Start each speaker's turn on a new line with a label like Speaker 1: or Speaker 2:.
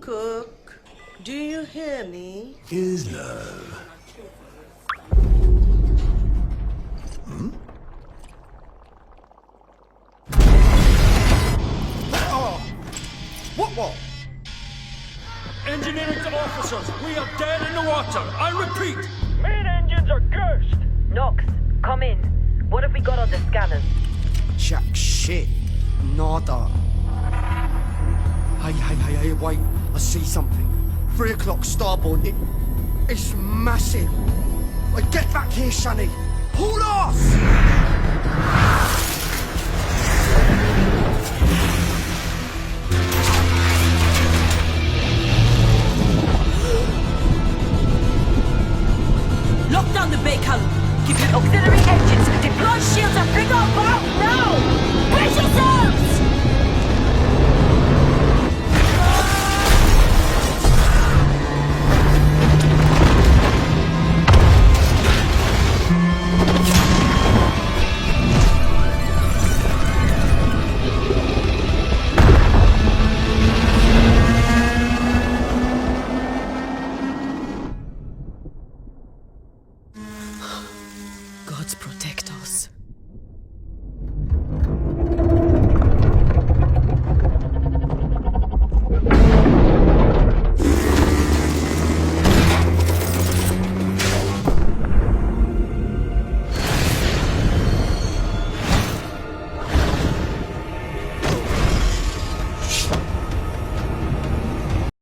Speaker 1: Cook, do you hear me?
Speaker 2: Is love.
Speaker 3: What?
Speaker 4: Engineering to officers, we are dead in the water. I repeat.
Speaker 5: Main engines are cursed!
Speaker 6: Nox, come in. What have we got on the scanners?
Speaker 3: Jack shit. Nada. Hey, wait. I see something. 3 o'clock starboard. It's massive. Get back here, Shani. Pull off!
Speaker 6: Lock down the bay column. Give your auxiliary engines. Deploy shields and bring our boat now! Brace yourselves! Gods protect us.